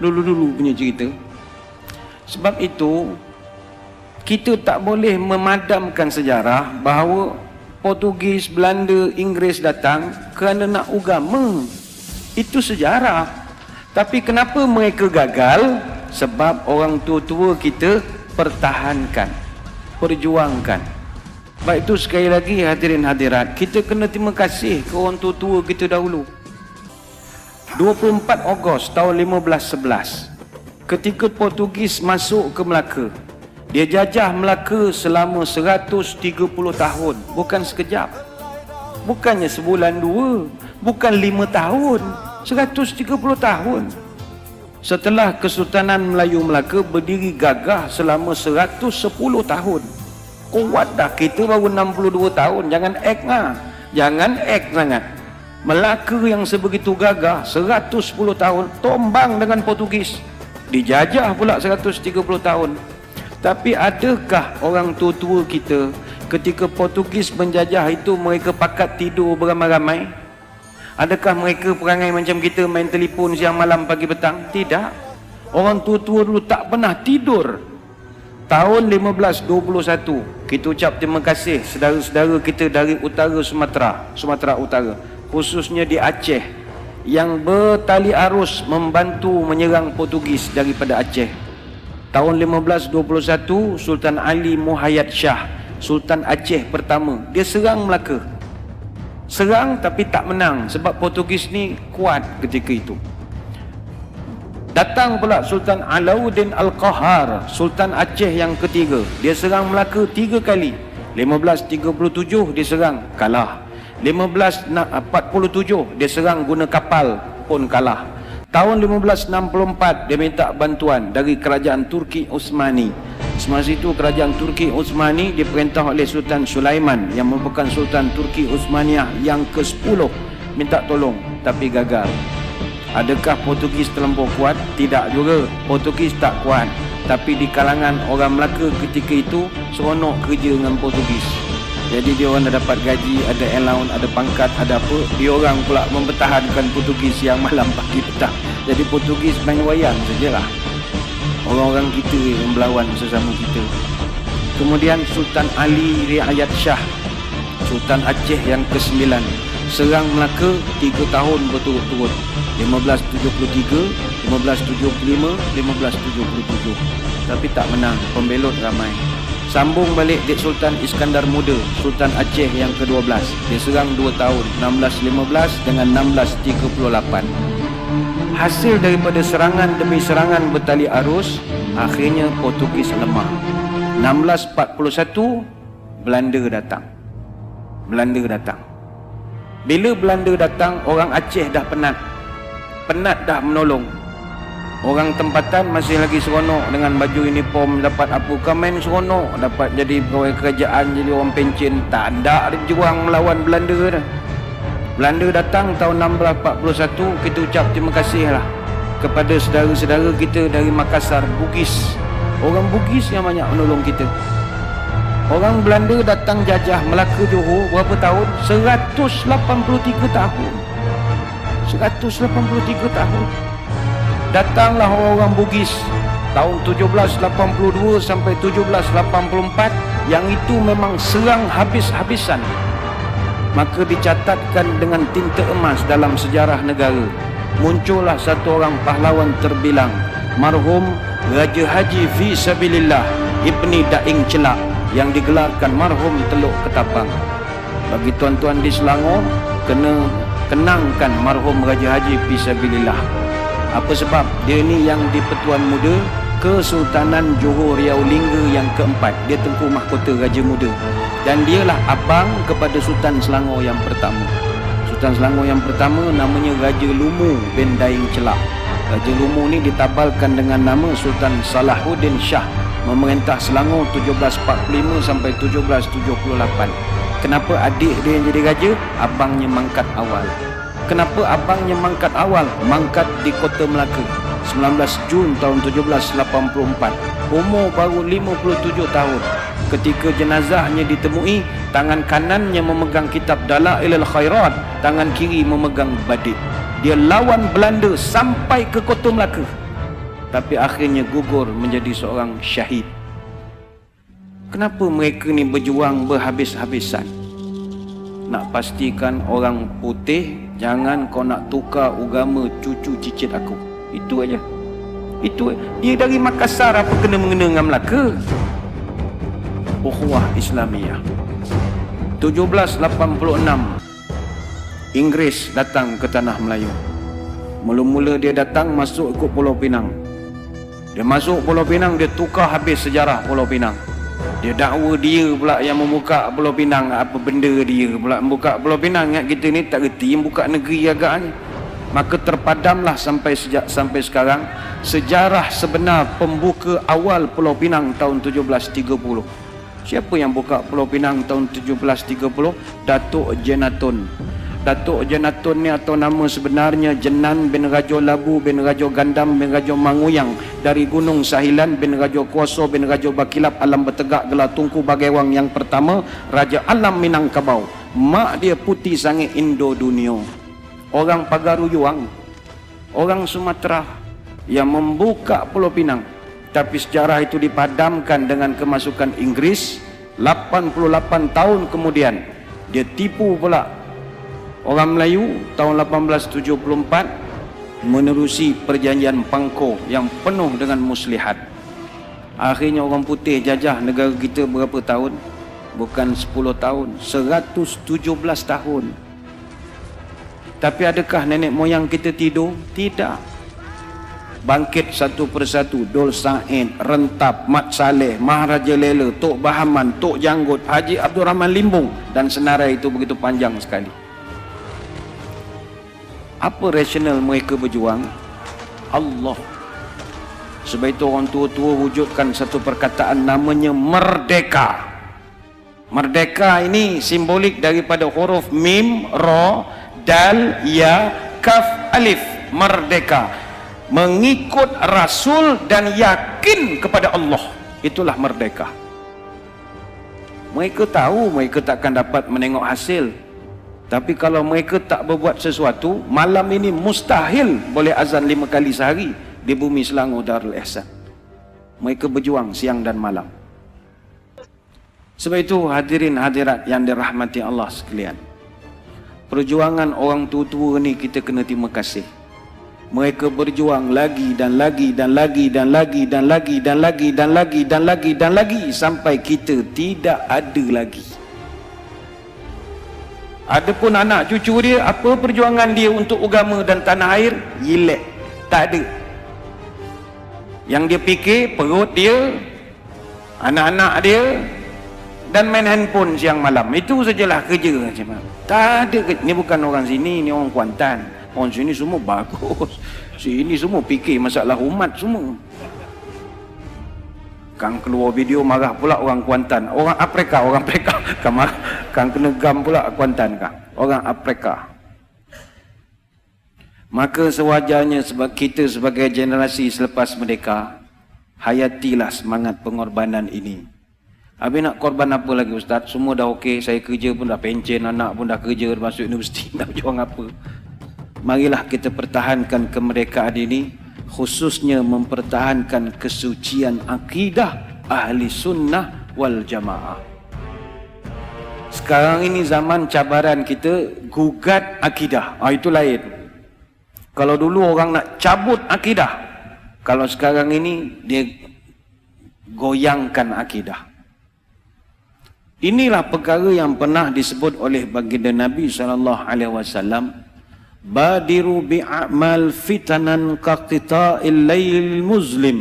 dulu-dulu punya cerita. Sebab itu kita tak boleh memadamkan sejarah bahawa Portugis, Belanda, Inggeris datang kerana nak agama. Itu sejarah. Tapi kenapa mereka gagal? Sebab orang tua-tua kita pertahankan, perjuangkan. Baik itu sekali lagi hadirin hadirat, kita kena terima kasih ke orang tua-tua kita dahulu. 24 Ogos tahun 1511, ketika Portugis masuk ke Melaka, dia jajah Melaka selama 130 tahun. Bukan sekejap, bukannya sebulan dua, bukan 5 tahun, 130 tahun. Setelah Kesultanan Melayu Melaka berdiri gagah selama 110 tahun. Kuat dah, kita baru 62 tahun. Jangan act lah, jangan act sangat. Melaka yang sebegitu gagah 110 tahun tombang dengan Portugis, dijajah pula 130 tahun. Tapi adakah orang tua-tua kita ketika Portugis menjajah itu mereka pakat tidur beramai-ramai? Adakah mereka perangai macam kita, main telefon siang malam pagi petang? Tidak. Orang tua-tua dulu tak pernah tidur. Tahun 1521 kita ucap terima kasih saudara-saudara kita dari utara Sumatera Utara, khususnya di Aceh, yang bertali arus membantu menyerang Portugis daripada Aceh. Tahun 1521 Sultan Ali Muhayyad Shah, Sultan Aceh pertama, dia serang Melaka. Serang tapi tak menang sebab Portugis ni kuat ketika itu. Datang pula Sultan Alauddin Al-Qahar, Sultan Aceh yang ketiga. Dia serang Melaka 3 kali. 1537 dia serang, kalah. 1547 dia serang guna kapal, pun kalah. Tahun 1564 dia minta bantuan dari kerajaan Turki Utsmani. Semasa itu kerajaan Turki Utsmani diperintah oleh Sultan Sulaiman yang merupakan Sultan Turki Utsmaniyah yang ke-10, minta tolong tapi gagal. Adakah Portugis terlampau kuat? Tidak juga. Portugis tak kuat, tapi di kalangan orang Melaka ketika itu seronok kerja dengan Portugis. Jadi dia orang dah dapat gaji, ada allowance, ada pangkat, ada apa. Dia orang pula mempertahankan Portugis yang malam pagi petang. Jadi Portugis main wayang sajalah. Orang-orang kita yang berlawan sesama kita. Kemudian Sultan Ali Riayat Shah, Sultan Aceh yang ke-9, serang Melaka 3 tahun berturut-turut. 1573, 1575, 1577. Tapi tak menang, pembelot ramai. Sambung balik Dek Sultan Iskandar Muda, Sultan Aceh yang ke-12. Dia serang 2 tahun, 1615 dengan 1638. Hasil daripada serangan demi serangan bertali arus, akhirnya Portugis lemah. 1641 Belanda datang. Bila Belanda datang, orang Aceh dah penat dah menolong. Orang tempatan masih lagi seronok dengan baju uniform, dapat apa komen seronok, dapat jadi pegawai kerajaan, jadi orang pencen. Tak ada berjuang melawan Belanda dah. Belanda datang tahun 1641, kita ucap terima kasih lah kepada saudara-saudara kita dari Makassar, Bugis. Orang Bugis yang banyak menolong kita. Orang Belanda datang jajah Melaka Johor berapa tahun? 183 tahun. 183 tahun. Datanglah orang-orang Bugis tahun 1782 sampai 1784, yang itu memang serang habis-habisan. Maka dicatatkan dengan tinta emas dalam sejarah negara. Muncullah satu orang pahlawan terbilang, marhum Raja Haji Fisabilillah Ibni Daing Celak, yang digelarkan marhum Teluk Ketapang. Bagi tuan-tuan di Selangor, kena kenangkan marhum Raja Haji Fisabilillah. Apa sebab? Dia ni yang di Pertuan Muda Kesultanan Johor Riau Lingga yang keempat. Dia Tengku Mahkota Raja Muda, dan dialah abang kepada Sultan Selangor yang pertama. Sultan Selangor yang pertama namanya Raja Lumu bin Daing Celak. Raja Lumu ni ditabalkan dengan nama Sultan Salahuddin Shah, memerintah Selangor 1745 sampai 1778. Kenapa adik dia yang jadi raja? Abangnya mangkat awal. Kenapa abangnya mangkat awal? Mangkat di Kota Melaka 19 Jun tahun 1784. Umur baru 57 tahun. Ketika jenazahnya ditemui, tangan kanannya memegang kitab Dalailul Khairat, tangan kiri memegang badik. Dia lawan Belanda sampai ke Kota Melaka. tapi akhirnya gugur menjadi seorang syahid. Kenapa mereka ni berjuang berhabis-habisan? Nak pastikan orang putih, jangan kau nak tukar agama cucu cicit aku. Itu aja. Itu dia dari Makassar, apa kena-mengena dengan Melaka? Ukhuwah Islamiyah. 1786 Inggeris datang ke tanah Melayu. Mula-mula dia datang masuk ikut Pulau Pinang. Dia masuk Pulau Pinang, dia tukar habis sejarah Pulau Pinang. Dia dakwa dia pula yang membuka Pulau Pinang. Apa benda dia pula membuka Pulau Pinang? Ingat kita ni tak reti yang buka negeri agaknya. Maka terpadamlah sampai sekarang sejarah sebenar pembuka awal Pulau Pinang tahun 1730. Siapa yang buka Pulau Pinang tahun 1730? Datuk Jenatun. Datuk Jenatun ni atau nama sebenarnya Jenan bin Rajo Labu bin Rajo Gandam bin Rajo Manguyang, dari Gunung Sahilan bin Rajo Kuoso bin Rajo Bakilap Alam Bertegak Gelar Tungku Bagaiwang yang pertama, Raja Alam Minangkabau. Mak dia putih sangat Indo dunia. Orang Pagaruyuang, orang Sumatera yang membuka Pulau Pinang. Tapi sejarah itu dipadamkan dengan kemasukan Inggris. 88 tahun kemudian dia tipu pula orang Melayu tahun 1874 menerusi perjanjian Pangko yang penuh dengan muslihat. Akhirnya orang putih jajah negara kita berapa tahun? Bukan 10 tahun, 117 tahun. Tapi adakah nenek moyang kita tidur? Tidak. Bangkit satu persatu, Dol Said, Rentap, Mat Saleh, Maharaja Lela, Tok Bahaman, Tok Janggut, Haji Abdul Rahman Limbung, dan senarai itu begitu panjang sekali. Apa rasional mereka berjuang? Allah. Sebab itu orang tua-tua wujudkan satu perkataan namanya merdeka. Merdeka ini simbolik daripada huruf mim, ra, dal, ya, kaf, alif. Merdeka. Mengikut Rasul dan yakin kepada Allah. Itulah merdeka. Mereka tahu mereka takkan dapat menengok hasil. Tapi kalau mereka tak berbuat sesuatu, malam ini mustahil boleh azan 5 kali sehari di bumi Selangor Darul Ihsan. Mereka berjuang siang dan malam. Sebab itu hadirin hadirat yang dirahmati Allah sekalian, perjuangan orang tua-tua ni kita kena terima kasih. Mereka berjuang lagi dan lagi dan lagi dan lagi dan lagi dan lagi dan lagi dan lagi dan lagi sampai kita tidak ada lagi. Adapun anak cucu dia, apa perjuangan dia untuk agama dan tanah air? Yilek. Tak ada. Yang dia fikir perut dia, anak-anak dia, dan main handphone siang malam. Itu sajalah kerja. Tak ada. Ni bukan orang sini, ni orang Kuantan. Orang sini semua bagus. Sini semua fikir masalah umat semua. Kang keluar video marah pula orang Kuantan. Orang Afrika. Kang kena gam pula Kuantan kang. Orang Afrika. Maka sewajarnya sebab kita sebagai generasi selepas merdeka, hayatilah semangat pengorbanan ini. Habis nak korban apa lagi Ustaz? Semua dah okey, saya kerja pun dah pencen, anak pun dah kerja, masuk universiti, nak berjuang apa? Marilah kita pertahankan kemerdekaan ini, khususnya mempertahankan kesucian akidah ahli sunnah wal jamaah. Sekarang ini zaman cabaran kita gugat akidah. Itu lain. Kalau dulu orang nak cabut akidah, kalau sekarang ini dia goyangkan akidah. Inilah perkara yang pernah disebut oleh baginda Nabi SAW. Badiru bi'amal fitanan kaqita'il lail muslim.